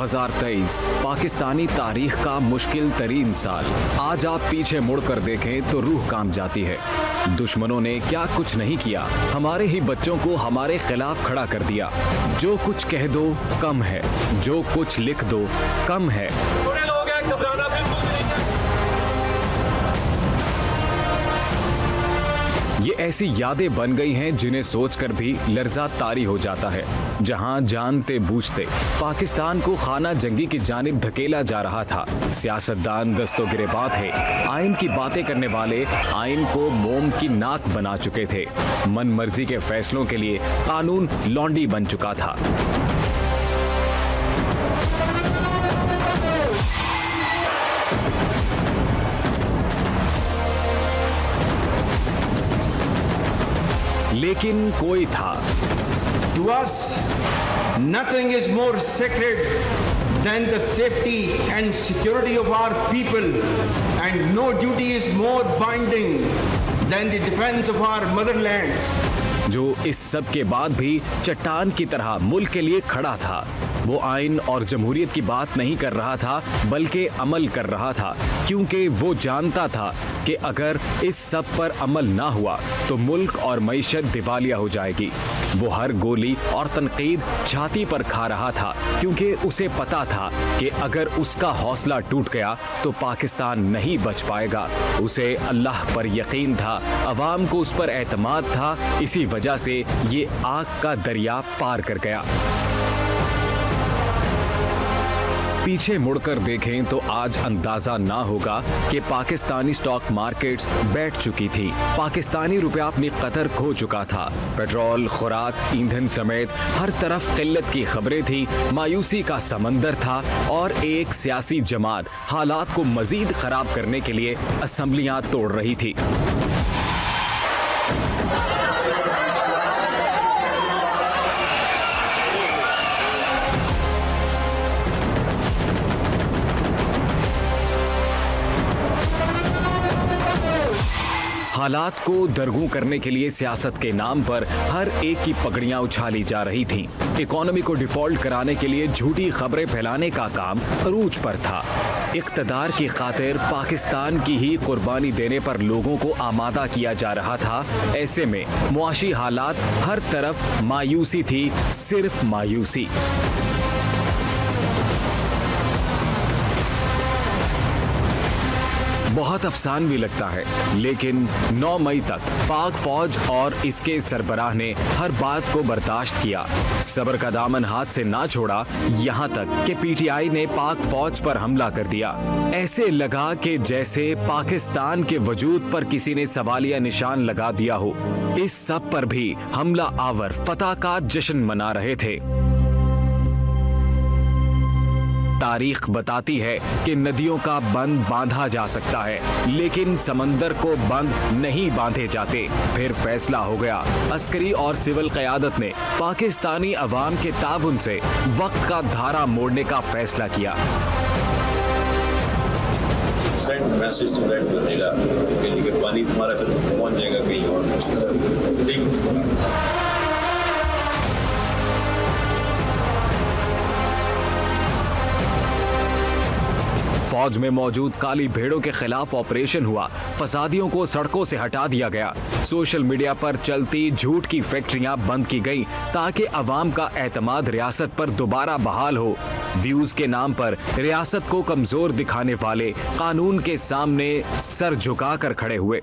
2023 पाकिस्तानी तारीख का मुश्किल तरीन साल। आज आप पीछे मुड़कर देखें तो रूह कांप जाती है। दुश्मनों ने क्या कुछ नहीं किया, हमारे ही बच्चों को हमारे खिलाफ खड़ा कर दिया। जो कुछ कह दो कम है, जो कुछ लिख दो कम है। ये ऐसी यादें बन गई हैं जिन्हें सोचकर भी लर्जा तारी हो जाता है। जहां जानते बूझते पाकिस्तान को खाना जंगी की जानिब धकेला जा रहा था। सियासतदान दस्तों गिरेबान थे, आइन की बातें करने वाले आइन को मोम की नाक बना चुके थे। मन मर्जी के फैसलों के लिए कानून लौंडी बन चुका था। लेकिन कोई था। To us, nothing is more sacred than the safety and security of our people, and no duty is more binding than the defense of our motherland. जो इस सब के बाद भी चट्टान की तरह मुल्क के लिए खड़ा था। वो आइन और जमहूरियत की बात नहीं कर रहा था, बल्कि अमल कर रहा था, क्योंकि वो जानता था कि अगर इस सब पर अमल ना हुआ तो मुल्क और मईशत दिवालिया हो जाएगी। वो हर गोली और तनकीद छाती पर खा रहा था, क्योंकि उसे पता था कि अगर उसका हौसला टूट गया तो पाकिस्तान नहीं बच पाएगा। उसे अल्लाह पर यकीन था, अवाम को उस पर एतमाद था। इसी वजह से ये आग का दरिया पार कर गया। पीछे मुड़कर देखें तो आज अंदाजा ना होगा कि पाकिस्तानी स्टॉक मार्केट्स बैठ चुकी थी। पाकिस्तानी रुपया अपनी कदर खो चुका था। पेट्रोल, खुराक, ईंधन समेत हर तरफ किल्लत की खबरें थी। मायूसी का समंदर था और एक सियासी जमात हालात को मजीद खराब करने के लिए असेंबलियां तोड़ रही थी। हालात को दरगू करने के लिए सियासत के नाम पर हर एक की पगड़ियां उछाली जा रही थीं। इकोनॉमी को डिफॉल्ट कराने के लिए झूठी खबरें फैलाने का काम अरूज पर था। इक़्तिदार की खातिर पाकिस्तान की ही कुर्बानी देने पर लोगों को आमादा किया जा रहा था। ऐसे में मुआशी हालात हर तरफ मायूसी थी, सिर्फ मायूसी। बहुत अफसानवी लगता है, लेकिन 9 मई तक पाक फौज और इसके सरबराह ने हर बात को बर्दाश्त किया। सब्र का दामन हाथ से ना छोड़ा, यहाँ तक कि पीटीआई ने पाक फौज पर हमला कर दिया। ऐसे लगा कि जैसे पाकिस्तान के वजूद पर किसी ने सवालिया निशान लगा दिया हो। इस सब पर भी हमला आवर फतह का जश्न मना रहे थे। तारीख बताती है कि नदियों का बंद बांधा जा सकता है, लेकिन समंदर को बंद नहीं बांधे जाते। फिर फैसला हो गया। अस्करी और सिविल क़यादत ने पाकिस्तानी अवाम के ताउन से वक्त का धारा मोड़ने का फैसला किया। सेंड मैसेज टू दैट बनेगा कि पानी तुम्हारा पहुंच जाएगा कहीं और। फौज में मौजूद काली भेड़ों के खिलाफ ऑपरेशन हुआ। फसादियों को सड़कों से हटा दिया गया। सोशल मीडिया पर चलती झूठ की फैक्ट्रियां बंद की गईं, ताकि अवाम का एतमाद रियासत पर दोबारा बहाल हो। व्यूज के नाम पर रियासत को कमजोर दिखाने वाले कानून के सामने सर झुकाकर खड़े हुए।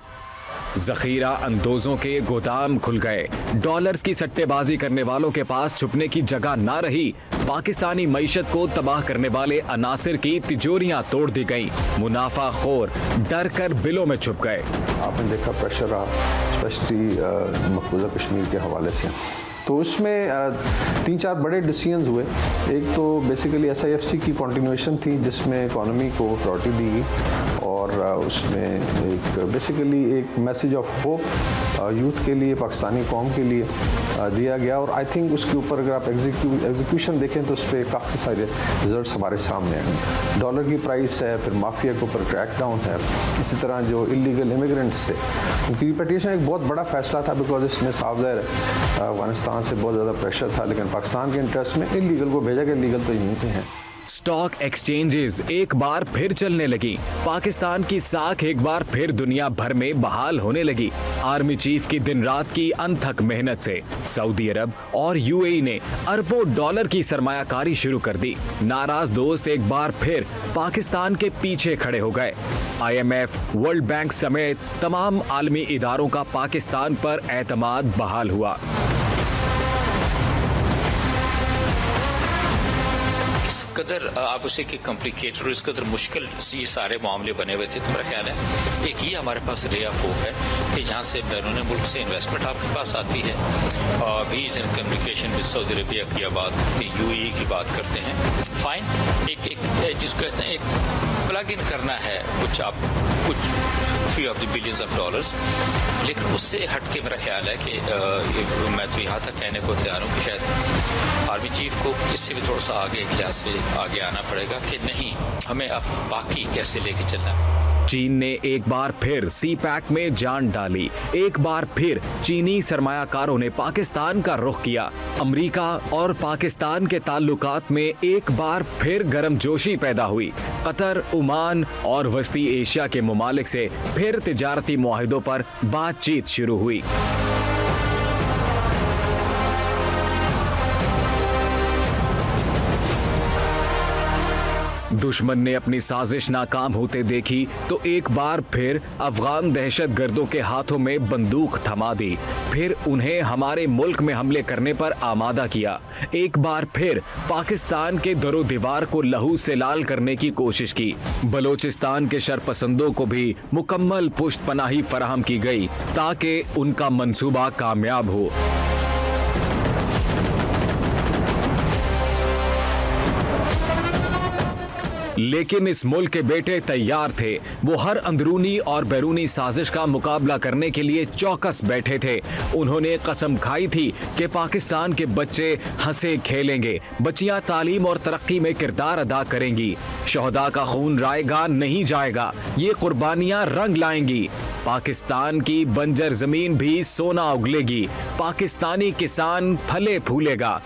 जखीरा अंदोजों के गोदाम खुल गए। डॉलर्स की सट्टेबाजी करने वालों के पास छुपने की जगह ना रही। पाकिस्तानी मईशत को तबाह करने वाले अनासिर की तिजोरियां तोड़ दी गईं। मुनाफा खोर डर कर बिलों में छुप गए। आपने देखा प्रेशर रहा, स्पेशली मकबूजा कश्मीर के हवाले से। तो उसमें 3-4 बड़े डिसीजंस हुए। एक तो बेसिकली SIFC की कंटिन्यूएशन थी, जिसमें इकोनॉमी को प्रायोरिटी दी गई और उसमें एक बेसिकली एक मैसेज ऑफ होप यूथ के लिए, पाकिस्तानी कौम के लिए दिया गया। और आई थिंक उसके ऊपर अगर आप एग्जीक्यूशन देखें तो उस पर काफ़ी सारे रिजल्ट्स हमारे सामने आए। डॉलर की प्राइस है, फिर माफिया के ऊपर क्रैकडाउन है। इसी तरह जो इलीगल इमिग्रेंट्स थे उनकी रिपेटिशन एक बहुत बड़ा फैसला था, बिकॉज इसमें साफ ज़ाहिर अफगानिस्तान से बहुत ज़्यादा प्रेशर था, लेकिन पाकिस्तान के इंटरेस्ट में इलीगल को भेजा गया, लीगल तो यहीं पे हैं। स्टॉक एक्सचेंजेस एक बार फिर चलने लगी। पाकिस्तान की साख एक बार फिर दुनिया भर में बहाल होने लगी। आर्मी चीफ की दिन रात की अनथक मेहनत से सऊदी अरब और यूएई ने अरबों डॉलर की सरमायाकारी शुरू कर दी। नाराज दोस्त एक बार फिर पाकिस्तान के पीछे खड़े हो गए। IMF, वर्ल्ड बैंक समेत तमाम आलमी इदारों का पाकिस्तान पर एतमाद बहाल हुआ। कदर आप उसे कि कॉम्प्लिकेटेड और इस कदर मुश्किल ये सारे मामले बने हुए थे। तो मेरा ख्याल है एक ही हमारे पास रे ऑफ होप है कि जहाँ से बैरून मुल्क से इन्वेस्टमेंट आपके पास आती है। वीज and communication with Saudi Arabia की बात करते हैं, UAE की बात करते हैं। फाइन, एक जिसको कहते हैं एक प्लग इन करना है कुछ few of the billions of dollars. लेकिन उससे हट के मेरा ख्याल है कि मैं तो यहाँ तक कहने को तैयार हूँ कि शायद आर्मी चीफ को इससे भी थोड़ा सा आगे लिहाज से आगे आना पड़ेगा कि नहीं, हमें अब बाकी कैसे लेके चलना है। चीन ने एक बार फिर CPEC में जान डाली। एक बार फिर चीनी सरमायाकारों ने पाकिस्तान का रुख किया। अमेरिका और पाकिस्तान के ताल्लुकात में एक बार फिर गर्मजोशी पैदा हुई। कतर, ओमान और वस्ती एशिया के मुमालिक से फिर तिजारती मुआहिदों पर बातचीत शुरू हुई। दुश्मन ने अपनी साजिश नाकाम होते देखी तो एक बार फिर अफगान दहशतगर्दों के हाथों में बंदूक थमा दी। फिर उन्हें हमारे मुल्क में हमले करने पर आमादा किया। एक बार फिर पाकिस्तान के दरो दीवार को लहू से लाल करने की कोशिश की। बलोचिस्तान के शरपसंदों को भी मुकम्मल पुष्ट पनाही फराहम की गई ताकि उनका मंसूबा कामयाब हो। लेकिन इस मुल्क के बेटे तैयार थे। वो हर अंदरूनी और बैरूनी साजिश का मुकाबला करने के लिए चौकस बैठे थे। उन्होंने कसम खाई थी कि पाकिस्तान के बच्चे हंसे खेलेंगे, बच्चियां तालीम और तरक्की में किरदार अदा करेंगी, शोहदा का खून रायगा नहीं जाएगा, ये कुर्बानियां रंग लाएंगी, पाकिस्तान की बंजर जमीन भी सोना उगलेगी, पाकिस्तानी किसान फले फूलेगा।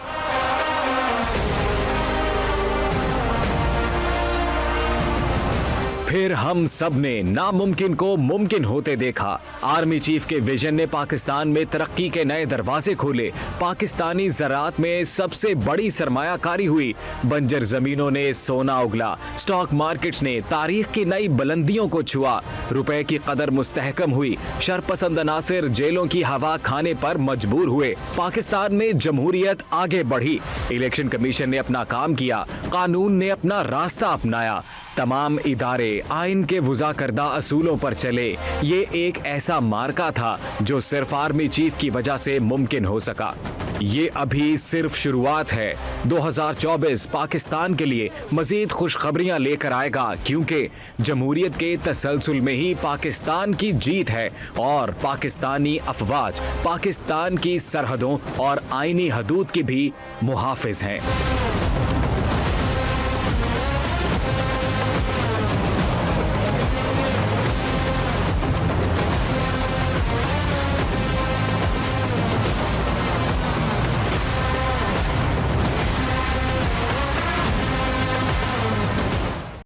फिर हम सब ने नामुमकिन को मुमकिन होते देखा। आर्मी चीफ के विजन ने पाकिस्तान में तरक्की के नए दरवाजे खोले। पाकिस्तानी ज़राअत में सबसे बड़ी सरमायाकारी हुई। बंजर जमीनों ने सोना उगला। स्टॉक मार्केट्स ने तारीख की नई बुलंदियों को छुआ। रुपए की कदर मुस्तहकम हुई। शरपसंद अनासिर जेलों की हवा खाने पर मजबूर हुए। पाकिस्तान में जमहूरियत आगे बढ़ी। इलेक्शन कमीशन ने अपना काम किया। कानून ने अपना रास्ता अपनाया। तमाम इदारे आइन के वज़ा करदा असूलों पर चले। ये एक ऐसा मार्का था जो सिर्फ आर्मी चीफ की वजह से मुमकिन हो सका। ये अभी सिर्फ शुरुआत है। 2024 पाकिस्तान के लिए मजीद खुशखबरियां लेकर आएगा, क्योंकि जमहूरियत के तसलसल में ही पाकिस्तान की जीत है और पाकिस्तानी अफवाज पाकिस्तान की सरहदों और आईनी हदूद की भी मुहाफिज हैं।